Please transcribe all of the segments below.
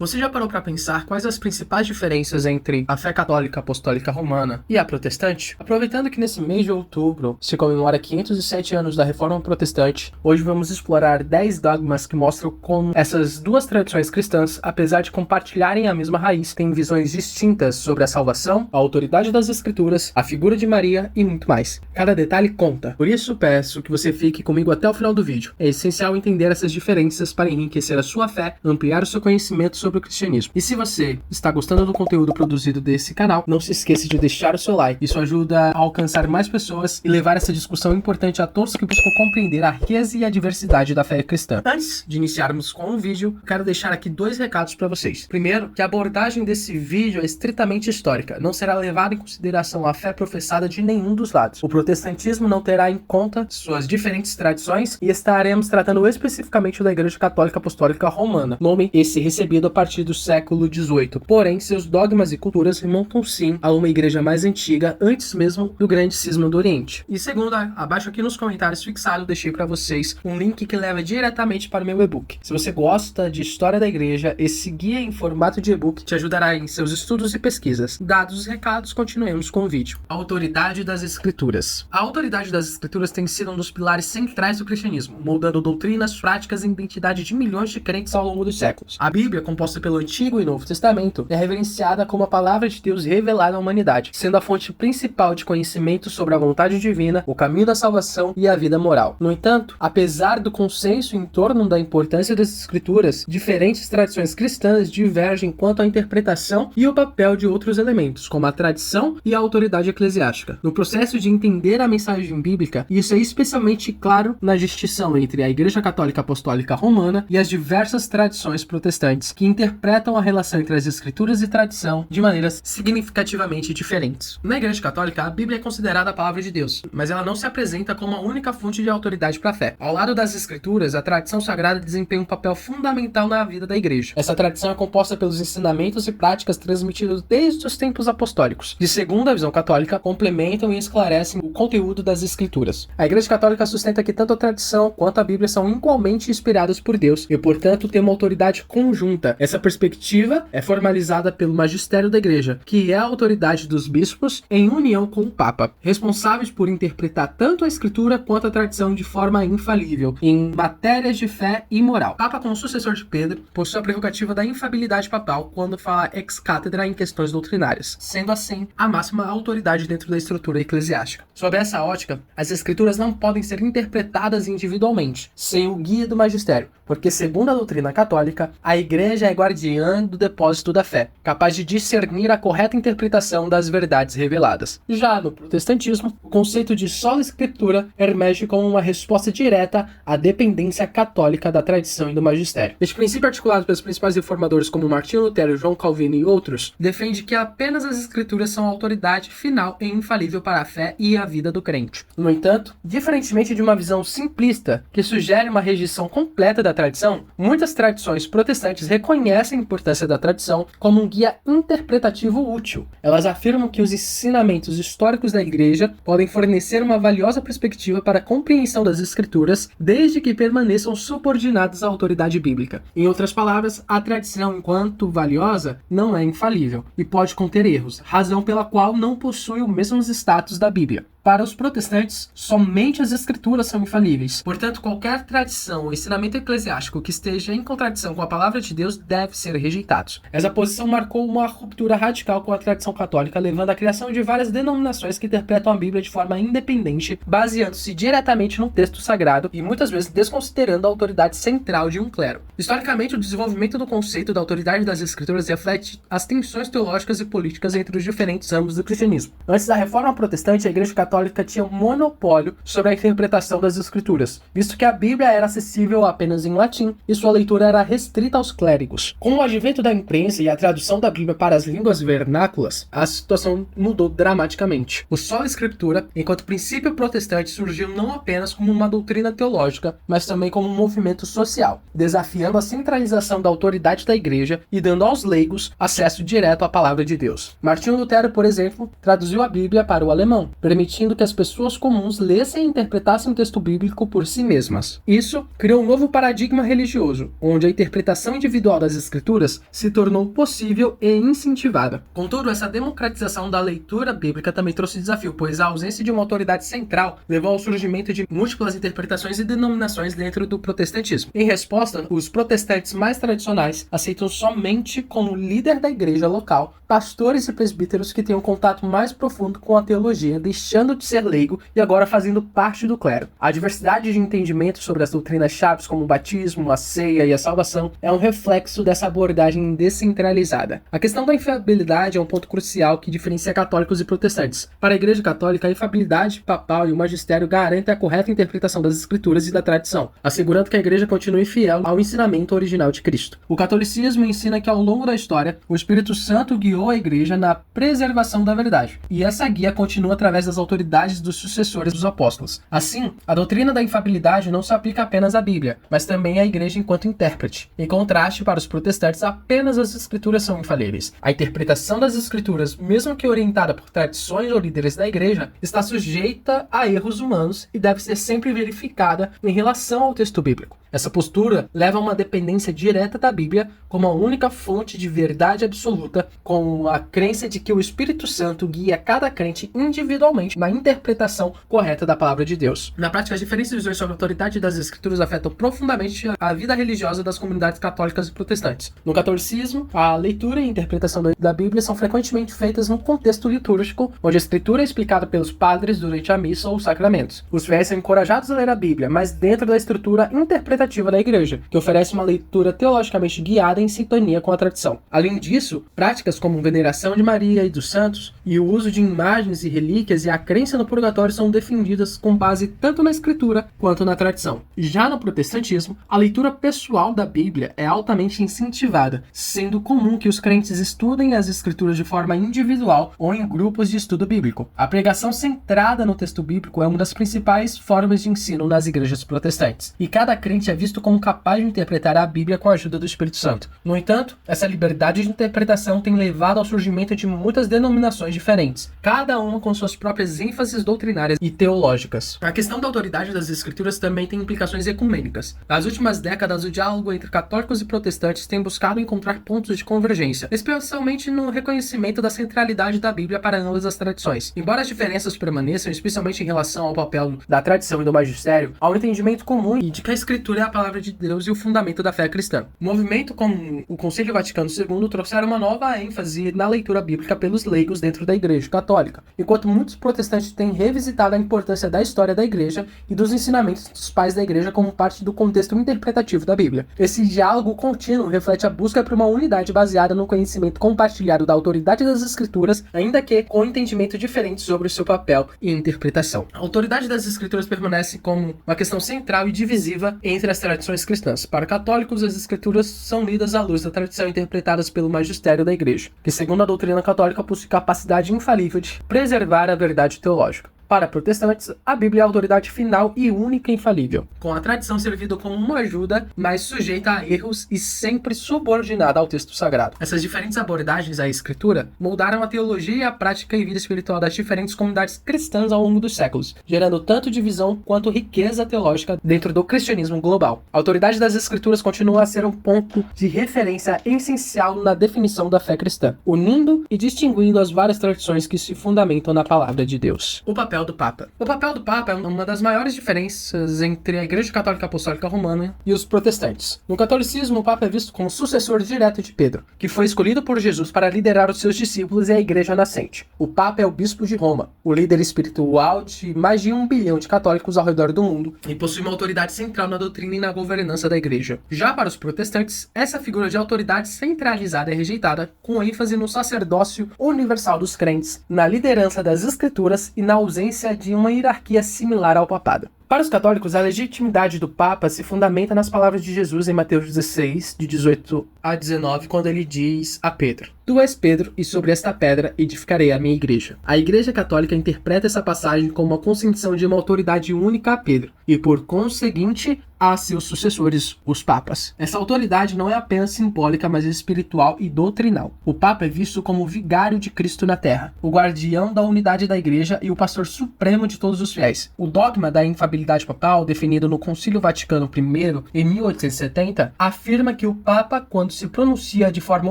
Você já parou para pensar quais as principais diferenças entre a fé católica apostólica romana e a protestante? Aproveitando que nesse mês de outubro se comemora 507 anos da Reforma Protestante, hoje vamos explorar 10 dogmas que mostram como essas duas tradições cristãs, apesar de compartilharem a mesma raiz, têm visões distintas sobre a salvação, a autoridade das Escrituras, a figura de Maria e muito mais. Cada detalhe conta. Por isso peço que você fique comigo até o final do vídeo. É essencial entender essas diferenças para enriquecer a sua fé, ampliar o seu conhecimento sobre o cristianismo. E se você está gostando do conteúdo produzido desse canal, não se esqueça de deixar o seu like. Isso ajuda a alcançar mais pessoas e levar essa discussão importante a todos que buscam compreender a riqueza e a diversidade da fé cristã. Antes de iniciarmos com o vídeo, quero deixar aqui 2 recados para vocês. Primeiro, que a abordagem desse vídeo é estritamente histórica. Não será levada em consideração a fé professada de nenhum dos lados. O protestantismo não terá em conta suas diferentes tradições e estaremos tratando especificamente da Igreja Católica Apostólica Romana, nome esse recebido a partir do século XVIII. Porém, seus dogmas e culturas remontam sim a uma igreja mais antiga, antes mesmo do grande cisma do Oriente. E segundo, abaixo aqui nos comentários fixados, deixei para vocês um link que leva diretamente para o meu e-book. Se você gosta de história da igreja, esse guia em formato de e-book te ajudará em seus estudos e pesquisas. Dados os recados, continuemos com o vídeo. A autoridade das Escrituras. A autoridade das Escrituras tem sido um dos pilares centrais do cristianismo, moldando doutrinas, práticas e identidade de milhões de crentes ao longo dos séculos. A Bíblia, composta pelo Antigo e Novo Testamento, é reverenciada como a palavra de Deus revelada à humanidade, sendo a fonte principal de conhecimento sobre a vontade divina, o caminho da salvação e a vida moral. No entanto, apesar do consenso em torno da importância das Escrituras, diferentes tradições cristãs divergem quanto à interpretação e o papel de outros elementos, como a tradição e a autoridade eclesiástica. No processo de entender a mensagem bíblica, isso é especialmente claro na distinção entre a Igreja Católica Apostólica Romana e as diversas tradições protestantes, que interpretam a relação entre as Escrituras e tradição de maneiras significativamente diferentes. Na Igreja Católica, a Bíblia é considerada a palavra de Deus, mas ela não se apresenta como a única fonte de autoridade para a fé. Ao lado das Escrituras, a tradição sagrada desempenha um papel fundamental na vida da Igreja. Essa tradição é composta pelos ensinamentos e práticas transmitidos desde os tempos apostólicos, que, segundo a visão católica, complementam e esclarecem o conteúdo das Escrituras. A Igreja Católica sustenta que tanto a tradição quanto a Bíblia são igualmente inspiradas por Deus e, portanto, têm uma autoridade conjunta. Essa perspectiva é formalizada pelo magistério da Igreja, que é a autoridade dos bispos em união com o Papa, responsáveis por interpretar tanto a Escritura quanto a tradição de forma infalível, em matérias de fé e moral. O Papa, como sucessor de Pedro, possui a prerrogativa da infabilidade papal quando fala ex cátedra em questões doutrinárias, sendo assim a máxima autoridade dentro da estrutura eclesiástica. Sob essa ótica, as Escrituras não podem ser interpretadas individualmente, sem o guia do magistério, porque, segundo a doutrina católica, a Igreja é guardiã do depósito da fé, capaz de discernir a correta interpretação das verdades reveladas. Já no protestantismo, o conceito de sola escritura emerge como uma resposta direta à dependência católica da tradição e do magistério. Este princípio, articulado pelos principais reformadores como Martinho Lutero, João Calvino e outros, defende que apenas as Escrituras são a autoridade final e infalível para a fé e a vida do crente. No entanto, diferentemente de uma visão simplista que sugere uma rejeição completa da tradição, muitas tradições protestantes reconhecem a importância da tradição como um guia interpretativo útil. Elas afirmam que os ensinamentos históricos da Igreja podem fornecer uma valiosa perspectiva para a compreensão das Escrituras, desde que permaneçam subordinadas à autoridade bíblica. Em outras palavras, a tradição, enquanto valiosa, não é infalível e pode conter erros, razão pela qual não possui o mesmo status da Bíblia. Para os protestantes, somente as Escrituras são infalíveis. Portanto, qualquer tradição ou ensinamento eclesiástico que esteja em contradição com a palavra de Deus deve ser rejeitado. Essa posição marcou uma ruptura radical com a tradição católica, levando à criação de várias denominações que interpretam a Bíblia de forma independente, baseando-se diretamente no texto sagrado e muitas vezes desconsiderando a autoridade central de um clero. Historicamente, o desenvolvimento do conceito da autoridade das Escrituras reflete as tensões teológicas e políticas entre os diferentes ramos do cristianismo. Antes da Reforma Protestante, a Igreja Católica tinha um monopólio sobre a interpretação das Escrituras, visto que a Bíblia era acessível apenas em latim e sua leitura era restrita aos clérigos. Com o advento da imprensa e a tradução da Bíblia para as línguas vernáculas, a situação mudou dramaticamente. O sola escritura, enquanto princípio protestante, surgiu não apenas como uma doutrina teológica, mas também como um movimento social, desafiando a centralização da autoridade da Igreja e dando aos leigos acesso direto à palavra de Deus. Martinho Lutero, por exemplo, traduziu a Bíblia para o alemão, permitindo permitindo que as pessoas comuns lessem e interpretassem o texto bíblico por si mesmas. Isso criou um novo paradigma religioso, onde a interpretação individual das escrituras se tornou possível e incentivada. Contudo, essa democratização da leitura bíblica também trouxe desafio, pois a ausência de uma autoridade central levou ao surgimento de múltiplas interpretações e denominações dentro do protestantismo. Em resposta, os protestantes mais tradicionais aceitam somente como líder da igreja local pastores e presbíteros que têm um contato mais profundo com a teologia, deixando de ser leigo e agora fazendo parte do clero. A diversidade de entendimento sobre as doutrinas chaves como o batismo, a ceia e a salvação é um reflexo dessa abordagem descentralizada. A questão da infiabilidade é um ponto crucial que diferencia católicos e protestantes. Para a Igreja Católica, a infabilidade papal e o magistério garantem a correta interpretação das escrituras e da tradição, assegurando que a Igreja continue fiel ao ensinamento original de Cristo. O catolicismo ensina que ao longo da história, o Espírito Santo guiou a Igreja na preservação da verdade, e essa guia continua através das autoridades dos sucessores dos apóstolos. Assim, a doutrina da infabilidade não se aplica apenas à Bíblia, mas também à Igreja enquanto intérprete. Em contraste, para os protestantes, apenas as escrituras são infalíveis. A interpretação das escrituras, mesmo que orientada por tradições ou líderes da Igreja, está sujeita a erros humanos e deve ser sempre verificada em relação ao texto bíblico. Essa postura leva a uma dependência direta da Bíblia como a única fonte de verdade absoluta, com a crença de que o Espírito Santo guia cada crente individualmente na interpretação correta da palavra de Deus. Na prática, as diferentes visões sobre a autoridade das Escrituras afetam profundamente a vida religiosa das comunidades católicas e protestantes. No catolicismo, a leitura e interpretação da Bíblia são frequentemente feitas num contexto litúrgico, onde a Escritura é explicada pelos padres durante a missa ou os sacramentos. Os fiéis são encorajados a ler a Bíblia, mas dentro da estrutura interpretativa da Igreja, que oferece uma leitura teologicamente guiada em sintonia com a tradição. Além disso, práticas como veneração de Maria e dos santos, e o uso de imagens e relíquias e a crença no purgatório são defendidas com base tanto na Escritura quanto na tradição. Já no protestantismo, a leitura pessoal da Bíblia é altamente incentivada, sendo comum que os crentes estudem as Escrituras de forma individual ou em grupos de estudo bíblico. A pregação centrada no texto bíblico é uma das principais formas de ensino nas igrejas protestantes, e cada crente é visto como capaz de interpretar a Bíblia com a ajuda do Espírito Santo. No entanto, essa liberdade de interpretação tem levado ao surgimento de muitas denominações diferentes, cada uma com suas próprias ênfases doutrinárias e teológicas. A questão da autoridade das Escrituras também tem implicações ecumênicas. Nas últimas décadas, o diálogo entre católicos e protestantes tem buscado encontrar pontos de convergência, especialmente no reconhecimento da centralidade da Bíblia para ambas as tradições. Embora as diferenças permaneçam, especialmente em relação ao papel da tradição e do magistério, há um entendimento comum de que a Escritura é a palavra de Deus e o fundamento da fé cristã. O movimento como o Concílio Vaticano II trouxeram uma nova ênfase na leitura bíblica pelos leigos dentro da Igreja Católica, enquanto muitos protestantes têm revisitado a importância da história da Igreja e dos ensinamentos dos pais da Igreja como parte do contexto interpretativo da Bíblia. Esse diálogo contínuo reflete a busca por uma unidade baseada no conhecimento compartilhado da autoridade das Escrituras, ainda que com entendimento diferente sobre o seu papel e interpretação. A autoridade das Escrituras permanece como uma questão central e divisiva entre as tradições cristãs. Para católicos, as Escrituras são lidas à luz da tradição e interpretadas pelo magistério da Igreja, que, segundo a doutrina católica, possui capacidade infalível de preservar a verdade teológica. Para protestantes, a Bíblia é a autoridade final e única e infalível, com a tradição servida como uma ajuda, mas sujeita a erros e sempre subordinada ao texto sagrado. Essas diferentes abordagens à Escritura moldaram a teologia e a prática e vida espiritual das diferentes comunidades cristãs ao longo dos séculos, gerando tanto divisão quanto riqueza teológica dentro do cristianismo global. A autoridade das Escrituras continua a ser um ponto de referência essencial na definição da fé cristã, unindo e distinguindo as várias tradições que se fundamentam na palavra de Deus. O papel do Papa. O papel do Papa é uma das maiores diferenças entre a Igreja Católica Apostólica Romana e os protestantes. No catolicismo, o Papa é visto como sucessor direto de Pedro, que foi escolhido por Jesus para liderar os seus discípulos e a Igreja nascente. O Papa é o bispo de Roma, o líder espiritual de mais de 1 bilhão de católicos ao redor do mundo, e possui uma autoridade central na doutrina e na governança da Igreja. Já para os protestantes, essa figura de autoridade centralizada é rejeitada, com ênfase no sacerdócio universal dos crentes, na liderança das Escrituras e na ausência de uma hierarquia similar ao papado. Para os católicos, a legitimidade do Papa se fundamenta nas palavras de Jesus em Mateus 16, de 18 a 19, quando ele diz a Pedro: Tu és Pedro, e sobre esta pedra edificarei a minha igreja. A Igreja Católica interpreta essa passagem como uma concessão de uma autoridade única a Pedro, e por conseguinte a seus sucessores, os papas. Essa autoridade não é apenas simbólica, mas espiritual e doutrinal. O Papa é visto como o vigário de Cristo na Terra, o guardião da unidade da Igreja e o pastor supremo de todos os fiéis. O dogma da infalibilidade papal, definido no Concílio Vaticano I, em 1870, afirma que o Papa, quando se pronuncia de forma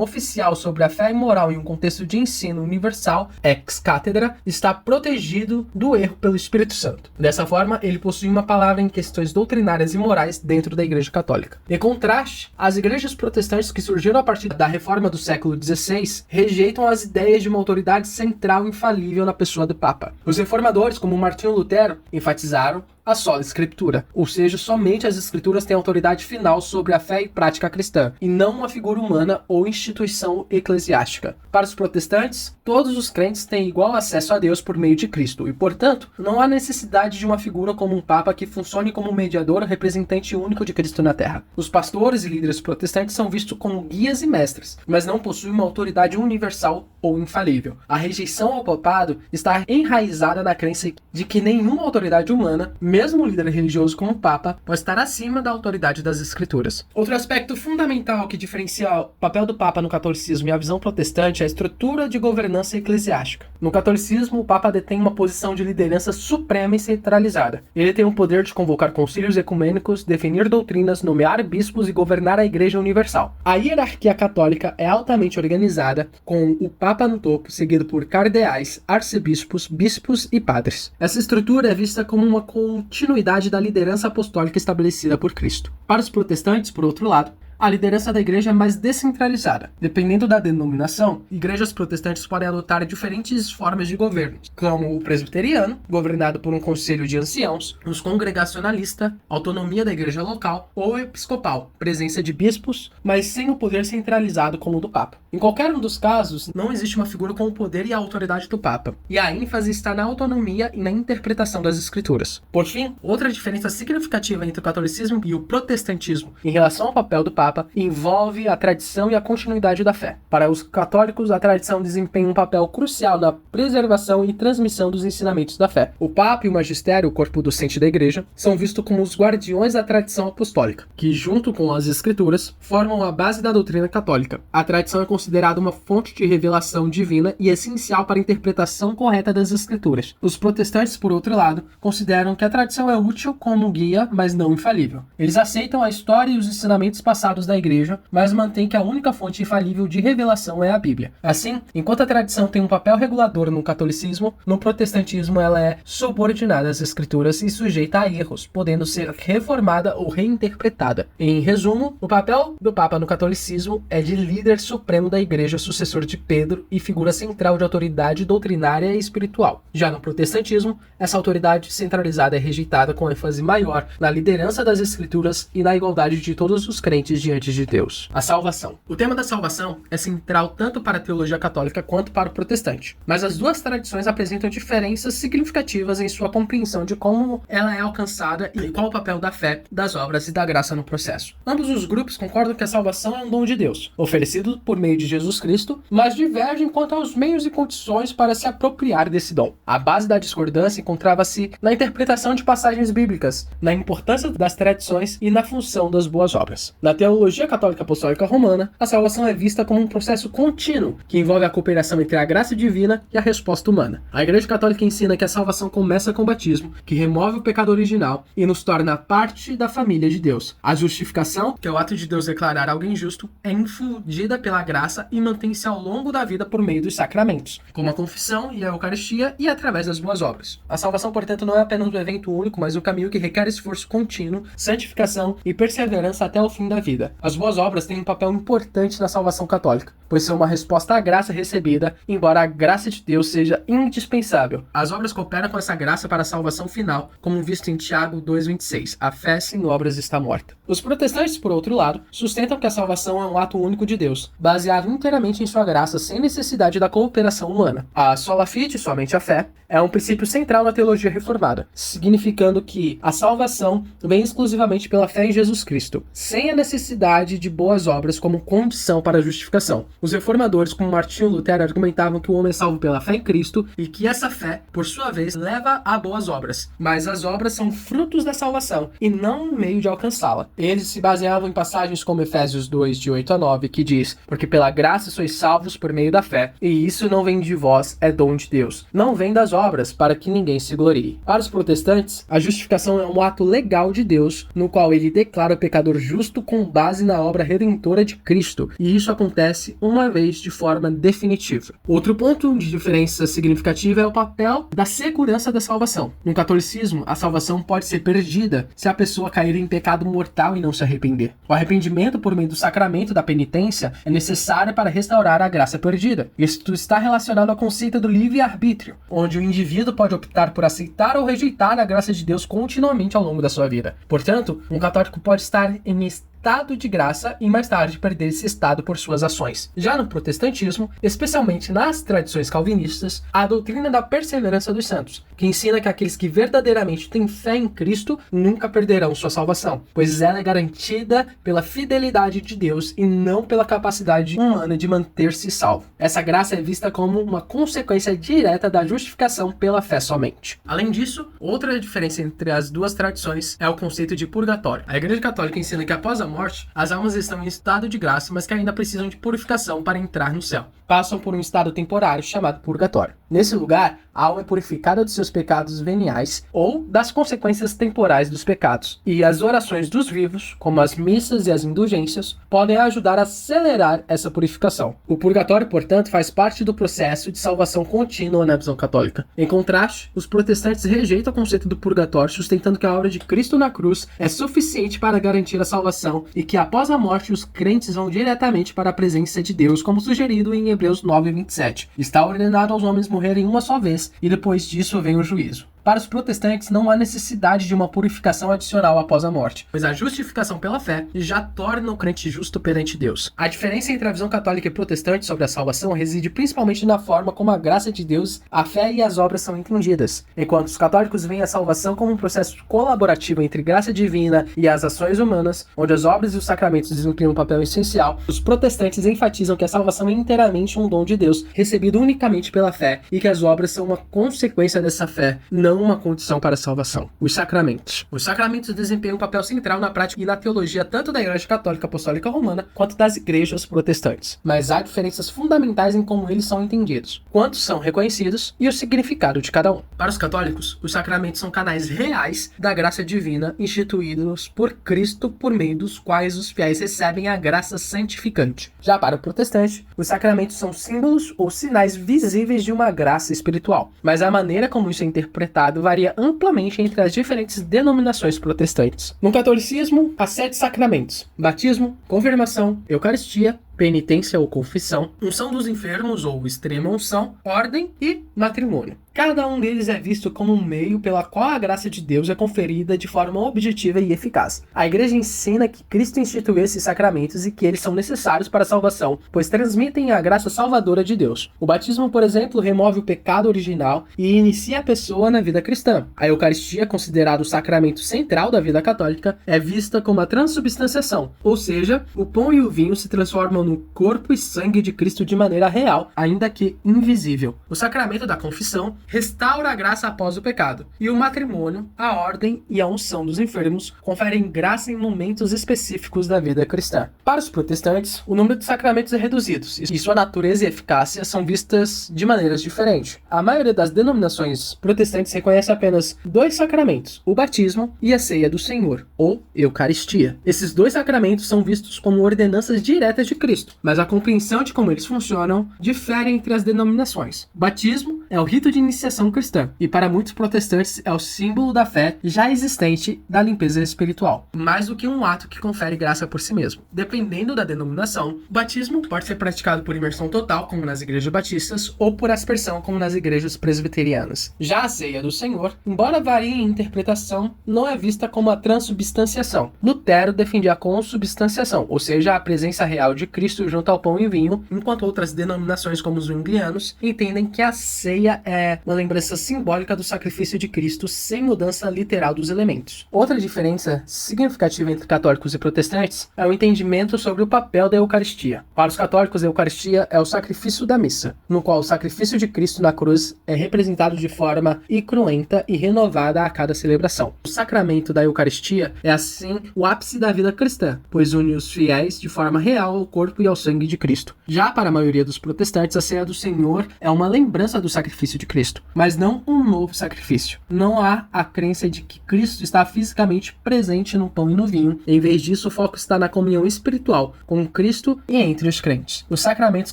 oficial sobre a fé e moral em um contexto de ensino universal, ex cátedra, está protegido do erro pelo Espírito Santo. Dessa forma, ele possui uma palavra em questões doutrinárias e morais dentro da Igreja Católica. Em contraste, as igrejas protestantes que surgiram a partir da reforma do século XVI rejeitam as ideias de uma autoridade central infalível na pessoa do Papa. Os reformadores, como Martinho Lutero, enfatizaram a sola escritura, ou seja, somente as escrituras têm autoridade final sobre a fé e prática cristã, e não uma figura humana ou instituição eclesiástica. Para os protestantes, todos os crentes têm igual acesso a Deus por meio de Cristo, e, portanto, não há necessidade de uma figura como um Papa que funcione como mediador representante único de Cristo na Terra. Os pastores e líderes protestantes são vistos como guias e mestres, mas não possuem uma autoridade universal ou infalível. A rejeição ao papado está enraizada na crença de que nenhuma autoridade humana, mesmo um líder religioso como o Papa, pode estar acima da autoridade das Escrituras. Outro aspecto fundamental que diferencia o papel do Papa no catolicismo e a visão protestante é a estrutura de governança eclesiástica. No catolicismo, o Papa detém uma posição de liderança suprema e centralizada. Ele tem o poder de convocar concílios ecumênicos, definir doutrinas, nomear bispos e governar a Igreja Universal. A hierarquia católica é altamente organizada, com o Papa no topo, seguido por cardeais, arcebispos, bispos e padres. Essa estrutura é vista como uma continuidade da liderança apostólica estabelecida por Cristo. Para os protestantes, por outro lado, a liderança da igreja é mais descentralizada. Dependendo da denominação, igrejas protestantes podem adotar diferentes formas de governo, como o presbiteriano, governado por um conselho de anciãos, os congregacionalista, autonomia da igreja local, ou episcopal, presença de bispos, mas sem o poder centralizado como o do Papa. Em qualquer um dos casos, não existe uma figura com o poder e a autoridade do Papa, e a ênfase está na autonomia e na interpretação das Escrituras. Por fim, outra diferença significativa entre o catolicismo e o protestantismo em relação ao papel do Papa envolve a tradição e a continuidade da fé. Para os católicos, a tradição desempenha um papel crucial na preservação e transmissão dos ensinamentos da fé. O Papa e o Magistério, o corpo docente da Igreja, são vistos como os guardiões da tradição apostólica, que, junto com as Escrituras, formam a base da doutrina católica. A tradição é considerada uma fonte de revelação divina e essencial para a interpretação correta das Escrituras. Os protestantes, por outro lado, consideram que a tradição é útil como guia, mas não infalível. Eles aceitam a história e os ensinamentos passados da Igreja, mas mantém que a única fonte infalível de revelação é a Bíblia. Assim, enquanto a tradição tem um papel regulador no catolicismo, no protestantismo ela é subordinada às Escrituras e sujeita a erros, podendo ser reformada ou reinterpretada. Em resumo, o papel do Papa no catolicismo é de líder supremo da Igreja, sucessor de Pedro e figura central de autoridade doutrinária e espiritual. Já no protestantismo, essa autoridade centralizada é rejeitada com ênfase maior na liderança das Escrituras e na igualdade de todos os crentes diante de Deus. A salvação. O tema da salvação é central tanto para a teologia católica quanto para o protestante, mas as duas tradições apresentam diferenças significativas em sua compreensão de como ela é alcançada e qual o papel da fé, das obras e da graça no processo. Ambos os grupos concordam que a salvação é um dom de Deus, oferecido por meio de Jesus Cristo, mas divergem quanto aos meios e condições para se apropriar desse dom. A base da discordância encontrava-se na interpretação de passagens bíblicas, na importância das tradições e na função das boas obras. Na teologia católica apostólica romana, a salvação é vista como um processo contínuo, que envolve a cooperação entre a graça divina e a resposta humana. A Igreja Católica ensina que a salvação começa com o batismo, que remove o pecado original e nos torna parte da família de Deus. A justificação, que é o ato de Deus declarar alguém justo, é infundida pela graça e mantém-se ao longo da vida por meio dos sacramentos, como a confissão e a Eucaristia e através das boas obras. A salvação, portanto, não é apenas um evento único, mas um caminho que requer esforço contínuo, santificação e perseverança até o fim da vida. Todavia, as boas obras têm um papel importante na salvação católica, pois são uma resposta à graça recebida, embora a graça de Deus seja indispensável. As obras cooperam com essa graça para a salvação final, como visto em Tiago 2,26. A fé sem obras está morta. Os protestantes, por outro lado, sustentam que a salvação é um ato único de Deus, baseado inteiramente em sua graça, sem necessidade da cooperação humana. A sola fide, somente a fé, é um princípio central na teologia reformada, significando que a salvação vem exclusivamente pela fé em Jesus Cristo, sem a necessidade de boas obras como condição para a justificação. Os reformadores, como Martinho Lutero, argumentavam que o homem é salvo pela fé em Cristo e que essa fé, por sua vez, leva a boas obras. Mas as obras são frutos da salvação e não um meio de alcançá-la. Eles se baseavam em passagens como Efésios 2, de 8 a 9, que diz: porque pela graça sois salvos por meio da fé, e isso não vem de vós, é dom de Deus. Não vem das obras, para que ninguém se glorie. Para os protestantes, a justificação é um ato legal de Deus, no qual ele declara o pecador justo com base na obra redentora de Cristo, e isso acontece uma vez de forma definitiva. Outro ponto de diferença significativa é o papel da segurança da salvação. No catolicismo, a salvação pode ser perdida se a pessoa cair em pecado mortal e não se arrepender. O arrependimento por meio do sacramento da penitência é necessário para restaurar a graça perdida. Isto está relacionado ao conceito do livre-arbítrio, onde o indivíduo pode optar por aceitar ou rejeitar a graça de Deus continuamente ao longo da sua vida. Portanto, um católico pode estar em estado de graça e mais tarde perder esse estado por suas ações. Já no protestantismo, especialmente nas tradições calvinistas, há a doutrina da perseverança dos santos, que ensina que aqueles que verdadeiramente têm fé em Cristo nunca perderão sua salvação, pois ela é garantida pela fidelidade de Deus e não pela capacidade humana de manter-se salvo. Essa graça é vista como uma consequência direta da justificação pela fé somente. Além disso, outra diferença entre as duas tradições é o conceito de purgatório. A Igreja Católica ensina que após a morte, as almas estão em estado de graça, mas que ainda precisam de purificação para entrar no céu. Passam por um estado temporário chamado purgatório. Nesse lugar, a alma é purificada dos seus pecados veniais ou das consequências temporais dos pecados. E as orações dos vivos, como as missas e as indulgências, podem ajudar a acelerar essa purificação. O purgatório, portanto, faz parte do processo de salvação contínua na visão católica. Em contraste, os protestantes rejeitam o conceito do purgatório, sustentando que a obra de Cristo na cruz é suficiente para garantir a salvação e que após a morte os crentes vão diretamente para a presença de Deus, como sugerido em Hebreus 9:27. Está ordenado aos homens morrerem uma só vez, e depois disso vem o juízo. Para os protestantes, não há necessidade de uma purificação adicional após a morte, pois a justificação pela fé já torna o crente justo perante Deus. A diferença entre a visão católica e protestante sobre a salvação reside principalmente na forma como a graça de Deus, a fé e as obras são entendidas. Enquanto os católicos veem a salvação como um processo colaborativo entre graça divina e as ações humanas, onde as obras e os sacramentos desempenham um papel essencial, os protestantes enfatizam que a salvação é inteiramente um dom de Deus, recebido unicamente pela fé, e que as obras são uma consequência dessa fé, não uma condição para a salvação. Os sacramentos. Os sacramentos desempenham um papel central na prática e na teologia tanto da Igreja Católica Apostólica Romana quanto das igrejas protestantes. Mas há diferenças fundamentais em como eles são entendidos, quantos são reconhecidos e o significado de cada um. Para os católicos, os sacramentos são canais reais da graça divina instituídos por Cristo, por meio dos quais os fiéis recebem a graça santificante. Já para o protestante, os sacramentos são símbolos ou sinais visíveis de uma graça espiritual, mas a maneira como isso é interpretado varia amplamente entre as diferentes denominações protestantes. No catolicismo, há 7 sacramentos: batismo, confirmação, eucaristia, penitência ou confissão, unção dos enfermos ou extrema unção, ordem e matrimônio. Cada um deles é visto como um meio pela qual a graça de Deus é conferida de forma objetiva e eficaz. A Igreja ensina que Cristo instituiu esses sacramentos e que eles são necessários para a salvação, pois transmitem a graça salvadora de Deus. O batismo, por exemplo, remove o pecado original e inicia a pessoa na vida cristã. A Eucaristia, considerada o sacramento central da vida católica, é vista como a transubstanciação, ou seja, o pão e o vinho se transformam no corpo e sangue de Cristo de maneira real, ainda que invisível. O sacramento da confissão restaura a graça após o pecado, e o matrimônio, a ordem e a unção dos enfermos conferem graça em momentos específicos da vida cristã. Para os protestantes, o número de sacramentos é reduzido, e sua natureza e eficácia são vistas de maneiras diferentes. A maioria das denominações protestantes reconhece apenas 2 sacramentos, o batismo e a ceia do Senhor, ou Eucaristia. Esses 2 sacramentos são vistos como ordenanças diretas de Cristo, mas a compreensão de como eles funcionam difere entre as denominações. O batismo é o rito de iniciação cristã, e para muitos protestantes é o símbolo da fé já existente da limpeza espiritual, mais do que um ato que confere graça por si mesmo. Dependendo da denominação, o batismo pode ser praticado por imersão total, como nas igrejas batistas, ou por aspersão, como nas igrejas presbiterianas. Já a ceia do Senhor, embora varie em interpretação, não é vista como a transubstanciação. Lutero defendia a consubstanciação, ou seja, a presença real de Cristo junto ao pão e vinho, enquanto outras denominações, como os zwinglianos, entendem que a ceia é uma lembrança simbólica do sacrifício de Cristo sem mudança literal dos elementos. Outra diferença significativa entre católicos e protestantes é o entendimento sobre o papel da Eucaristia. Para os católicos, a Eucaristia é o sacrifício da missa, no qual o sacrifício de Cristo na cruz é representado de forma incruenta e renovada a cada celebração. O sacramento da Eucaristia é, assim, o ápice da vida cristã, pois une os fiéis de forma real ao corpo e ao sangue de Cristo. Já para a maioria dos protestantes, a ceia do Senhor é uma lembrança do sacrifício de Cristo, mas não um novo sacrifício. Não há a crença de que Cristo está fisicamente presente no pão e no vinho. Em vez disso, o foco está na comunhão espiritual com Cristo e entre os crentes. Os sacramentos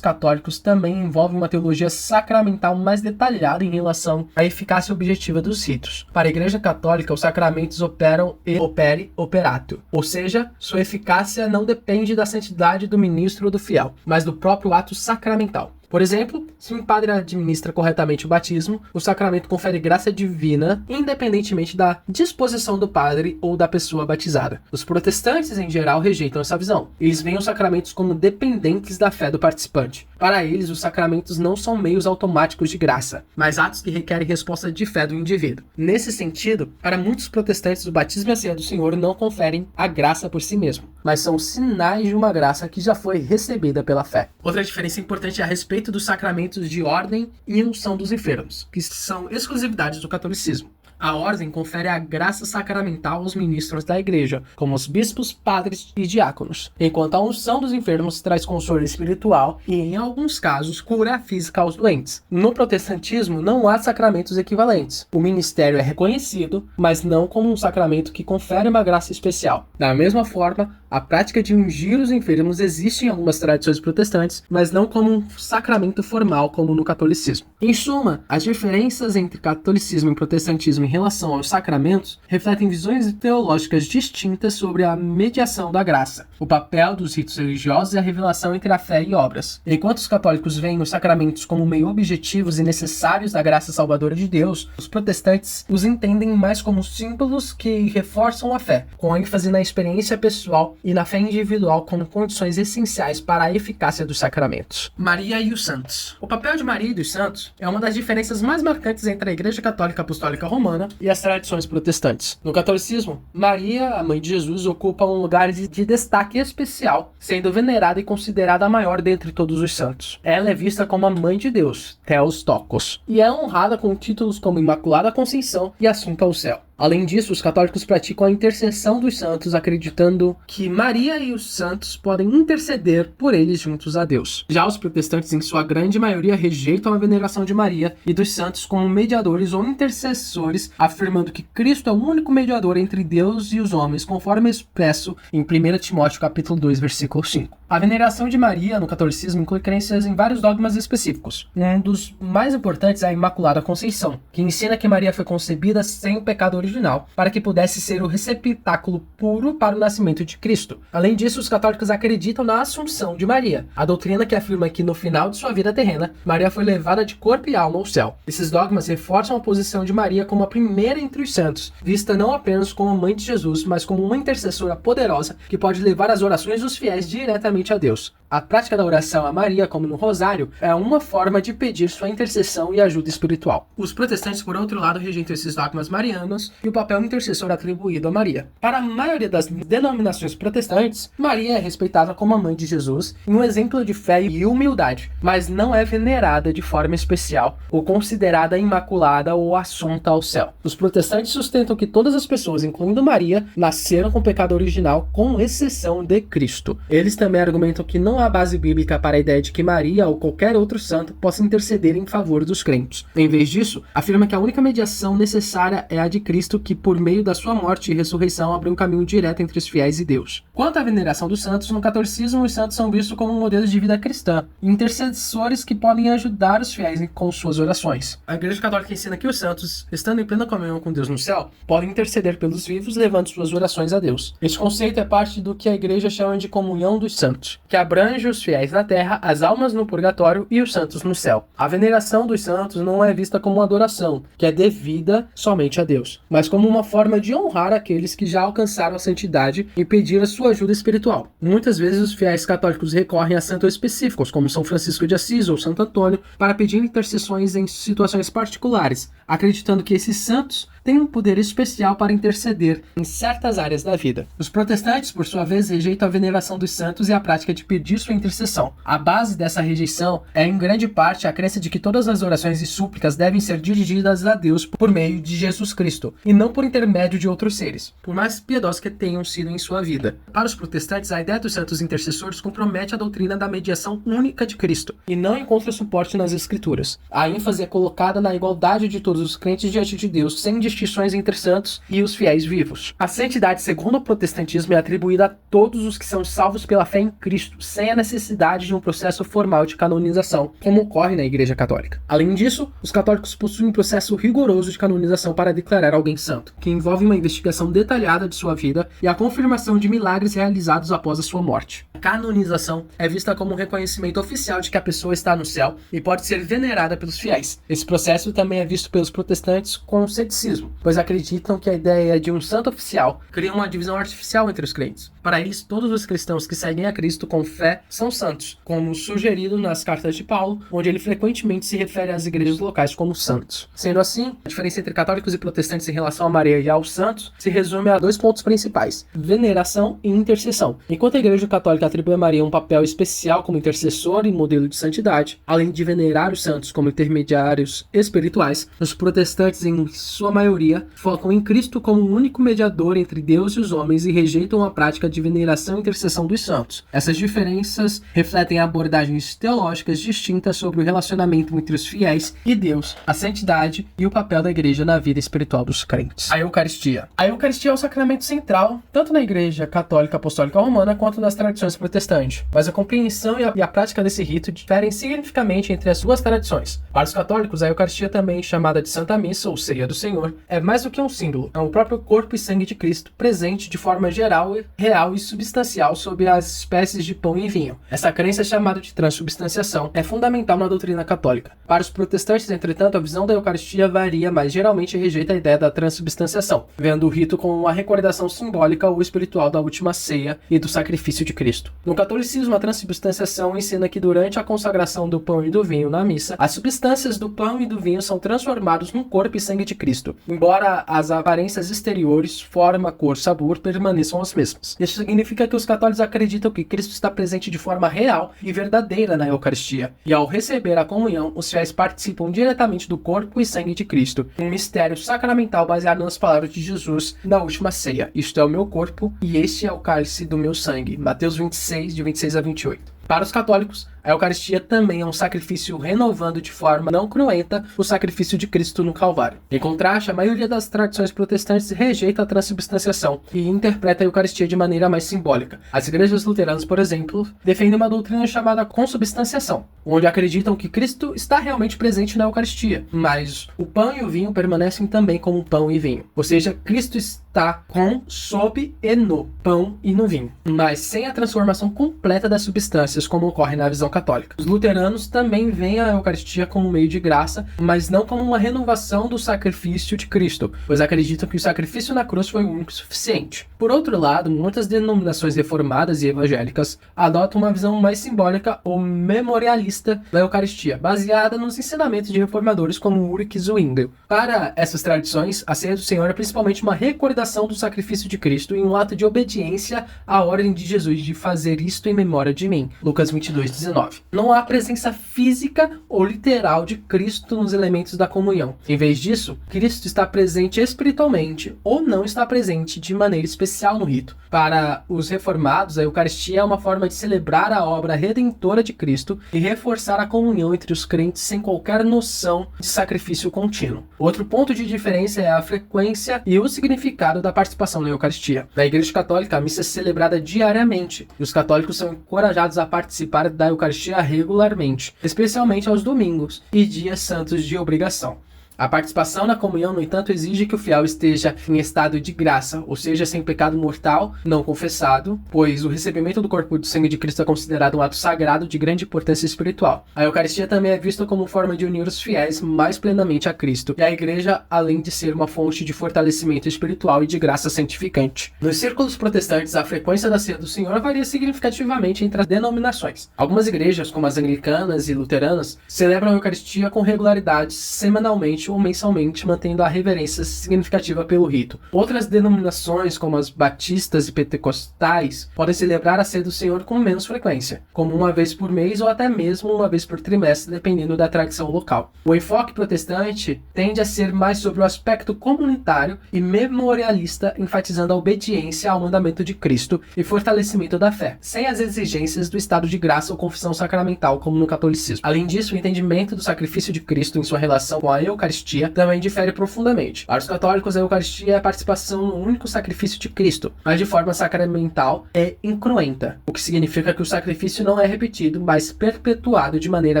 católicos também envolvem uma teologia sacramental mais detalhada em relação à eficácia objetiva dos ritos. Para a Igreja Católica, os sacramentos operam e opere operato, ou seja, sua eficácia não depende da santidade do ministro ou do fiel, mas do próprio ato sacramental. Por exemplo, se um padre administra corretamente o batismo, o sacramento confere graça divina, independentemente da disposição do padre ou da pessoa batizada. Os protestantes, em geral, rejeitam essa visão. Eles veem os sacramentos como dependentes da fé do participante. Para eles, os sacramentos não são meios automáticos de graça, mas atos que requerem resposta de fé do indivíduo. Nesse sentido, para muitos protestantes, o batismo e a ceia do Senhor não conferem a graça por si mesmo, mas são sinais de uma graça que já foi recebida pela fé. Outra diferença importante é a respeito dos sacramentos de ordem e unção dos enfermos, que são exclusividades do catolicismo. A ordem confere a graça sacramental aos ministros da igreja, como os bispos, padres e diáconos, enquanto a unção dos enfermos traz consolo espiritual e, em alguns casos, cura física aos doentes. No protestantismo, não há sacramentos equivalentes. O ministério é reconhecido, mas não como um sacramento que confere uma graça especial. Da mesma forma, a prática de ungir os enfermos existe em algumas tradições protestantes, mas não como um sacramento formal como no catolicismo. Em suma, as diferenças entre catolicismo e protestantismo em relação aos sacramentos refletem visões teológicas distintas sobre a mediação da graça, o papel dos ritos religiosos e a revelação entre a fé e obras. Enquanto os católicos veem os sacramentos como meio objetivos e necessários da graça salvadora de Deus, os protestantes os entendem mais como símbolos que reforçam a fé, com ênfase na experiência pessoal e na fé individual como condições essenciais para a eficácia dos sacramentos. Maria e os santos. O papel de Maria e dos santos é uma das diferenças mais marcantes entre a Igreja Católica Apostólica Romana e as tradições protestantes. No catolicismo, Maria, a mãe de Jesus, ocupa um lugar de destaque especial, sendo venerada e considerada a maior dentre todos os santos. Ela é vista como a mãe de Deus, Theotokos, e é honrada com títulos como Imaculada Conceição e Assunta ao Céu. Além disso, os católicos praticam a intercessão dos santos, acreditando que Maria e os santos podem interceder por eles juntos a Deus. Já os protestantes, em sua grande maioria, rejeitam a veneração de Maria e dos santos como mediadores ou intercessores, afirmando que Cristo é o único mediador entre Deus e os homens, conforme expresso em 1 Timóteo capítulo 2, versículo 5. A veneração de Maria no catolicismo inclui crenças em vários dogmas específicos. Um dos mais importantes é a Imaculada Conceição, que ensina que Maria foi concebida sem o pecado original, para que pudesse ser o receptáculo puro para o nascimento de Cristo. Além disso, os católicos acreditam na Assunção de Maria, a doutrina que afirma que no final de sua vida terrena, Maria foi levada de corpo e alma ao céu. Esses dogmas reforçam a posição de Maria como a primeira entre os santos, vista não apenas como a mãe de Jesus, mas como uma intercessora poderosa que pode levar as orações dos fiéis diretamente a Deus. A prática da oração a Maria, como no Rosário, é uma forma de pedir sua intercessão e ajuda espiritual. Os protestantes, por outro lado, rejeitam esses dogmas marianos e o papel intercessor atribuído a Maria. Para a maioria das denominações protestantes, Maria é respeitada como a mãe de Jesus e um exemplo de fé e humildade, mas não é venerada de forma especial ou considerada imaculada ou assunta ao céu. Os protestantes sustentam que todas as pessoas, incluindo Maria, nasceram com o pecado original, com exceção de Cristo. Eles também argumentam que não não há base bíblica para a ideia de que Maria ou qualquer outro santo possa interceder em favor dos crentes. Em vez disso, afirma que a única mediação necessária é a de Cristo, que por meio da sua morte e ressurreição abriu um caminho direto entre os fiéis e Deus. Quanto à veneração dos santos, no catolicismo os santos são vistos como um modelo de vida cristã, intercessores que podem ajudar os fiéis com suas orações. A Igreja Católica ensina que os santos, estando em plena comunhão com Deus no céu, podem interceder pelos vivos, levando suas orações a Deus. Este conceito é parte do que a Igreja chama de comunhão dos santos, que abrange os fiéis na terra, as almas no purgatório e os santos no céu. A veneração dos santos não é vista como uma adoração, que é devida somente a Deus, mas como uma forma de honrar aqueles que já alcançaram a santidade e pedir a sua ajuda espiritual. Muitas vezes os fiéis católicos recorrem a santos específicos, como São Francisco de Assis ou Santo Antônio, para pedir intercessões em situações particulares, acreditando que esses santos têm um poder especial para interceder em certas áreas da vida. Os protestantes, por sua vez, rejeitam a veneração dos santos e a prática de pedir sua intercessão. A base dessa rejeição é, em grande parte, a crença de que todas as orações e súplicas devem ser dirigidas a Deus por meio de Jesus Cristo, e não por intermédio de outros seres, por mais piedosos que tenham sido em sua vida. Para os protestantes, a ideia dos santos intercessores compromete a doutrina da mediação única de Cristo, e não encontra suporte nas Escrituras. A ênfase é colocada na igualdade de todos os crentes diante de Deus, sem distinções entre santos e os fiéis vivos. A santidade, segundo o protestantismo, é atribuída a todos os que são salvos pela fé em Cristo, sem a necessidade de um processo formal de canonização, como ocorre na Igreja Católica. Além disso, os católicos possuem um processo rigoroso de canonização para declarar alguém santo, que envolve uma investigação detalhada de sua vida e a confirmação de milagres realizados após a sua morte. A canonização é vista como um reconhecimento oficial de que a pessoa está no céu e pode ser venerada pelos fiéis. Esse processo também é visto pelos protestantes com ceticismo, pois acreditam que a ideia de um santo oficial cria uma divisão artificial entre os crentes. Para eles, todos os cristãos que seguem a Cristo com fé são santos, como sugerido nas cartas de Paulo, onde ele frequentemente se refere às igrejas locais como santos. Sendo assim, a diferença entre católicos e protestantes em relação a Maria e aos santos se resume a dois pontos principais: veneração e intercessão. Enquanto a Igreja Católica atribui a Maria um papel especial como intercessor e modelo de santidade, além de venerar os santos como intermediários espirituais, os protestantes, em sua maioria, focam em Cristo como o único mediador entre Deus e os homens e rejeitam a prática de veneração e intercessão dos santos. Essas diferenças refletem abordagens teológicas distintas sobre o relacionamento entre os fiéis e Deus, a santidade e o papel da Igreja na vida espiritual dos crentes. A Eucaristia. A Eucaristia é o sacramento central, tanto na Igreja Católica Apostólica Romana quanto nas tradições protestantes, mas a compreensão e a prática desse rito diferem significativamente entre as duas tradições. Para os católicos, a Eucaristia, também chamada de Santa Missa ou Ceia do Senhor, é mais do que um símbolo, é o próprio corpo e sangue de Cristo, presente de forma geral, real e substancial sob as espécies de pão e vinho. Essa crença, chamada de transubstanciação, é fundamental na doutrina católica. Para os protestantes, entretanto, a visão da Eucaristia varia, mas geralmente rejeita a ideia da transubstanciação, vendo o rito como uma recordação simbólica ou espiritual da última ceia e do sacrifício de Cristo. No catolicismo, a transubstanciação ensina que durante a consagração do pão e do vinho na missa, as substâncias do pão e do vinho são transformados no corpo e sangue de Cristo, embora as aparências exteriores, forma, cor, sabor, permaneçam as mesmas. Isso significa que os católicos acreditam que Cristo está presente de forma real e verdadeira na Eucaristia, e ao receber a comunhão, os fiéis participam diretamente do corpo e sangue de Cristo, um mistério sacramental baseado nas palavras de Jesus na última ceia: isto é o meu corpo e este é o cálice do meu sangue. Mateus 26, de 26 a 28. Para os católicos, a Eucaristia também é um sacrifício renovando de forma não cruenta o sacrifício de Cristo no Calvário. Em contraste, a maioria das tradições protestantes rejeita a transubstanciação e interpreta a Eucaristia de maneira mais simbólica. As igrejas luteranas, por exemplo, defendem uma doutrina chamada consubstanciação, onde acreditam que Cristo está realmente presente na Eucaristia, mas o pão e o vinho permanecem também como pão e vinho. Ou seja, Cristo está com, sob e no pão e no vinho, mas sem a transformação completa das substâncias, como ocorre na visão católica. Os luteranos também veem a Eucaristia como um meio de graça, mas não como uma renovação do sacrifício de Cristo, pois acreditam que o sacrifício na cruz foi o único e suficiente. Por outro lado, muitas denominações reformadas e evangélicas adotam uma visão mais simbólica ou memorialista da Eucaristia, baseada nos ensinamentos de reformadores como Ulrich Zwingli. Para essas tradições, a ceia do Senhor é principalmente uma recordação do sacrifício de Cristo e um ato de obediência à ordem de Jesus de fazer isto em memória de mim. Lucas 22:19. 19. Não há presença física ou literal de Cristo nos elementos da comunhão. Em vez disso, Cristo está presente espiritualmente ou não está presente de maneira especial no rito. Para os reformados, a Eucaristia é uma forma de celebrar a obra redentora de Cristo e reforçar a comunhão entre os crentes sem qualquer noção de sacrifício contínuo. Outro ponto de diferença é a frequência e o significado da participação na Eucaristia. Na Igreja Católica, a missa é celebrada diariamente e os católicos são encorajados a participar da Eucaristia regularmente, especialmente aos domingos e dias santos de obrigação. A participação na comunhão, no entanto, exige que o fiel esteja em estado de graça, ou seja, sem pecado mortal não confessado, pois o recebimento do corpo e do sangue de Cristo é considerado um ato sagrado de grande importância espiritual. A Eucaristia também é vista como forma de unir os fiéis mais plenamente a Cristo e a Igreja, além de ser uma fonte de fortalecimento espiritual e de graça santificante. Nos círculos protestantes, a frequência da ceia do Senhor varia significativamente entre as denominações. Algumas igrejas, como as anglicanas e luteranas, celebram a Eucaristia com regularidade semanalmente ou mensalmente, mantendo a reverência significativa pelo rito. Outras denominações, como as batistas e pentecostais, podem celebrar a ceia do Senhor com menos frequência, como uma vez por mês ou até mesmo uma vez por trimestre, dependendo da tradição local. O enfoque protestante tende a ser mais sobre o aspecto comunitário e memorialista, enfatizando a obediência ao mandamento de Cristo e fortalecimento da fé, sem as exigências do estado de graça ou confissão sacramental, como no catolicismo. Além disso, o entendimento do sacrifício de Cristo em sua relação com a Eucaristia também difere profundamente. Para os católicos, a Eucaristia é a participação no único sacrifício de Cristo, mas de forma sacramental é incruenta, o que significa que o sacrifício não é repetido, mas perpetuado de maneira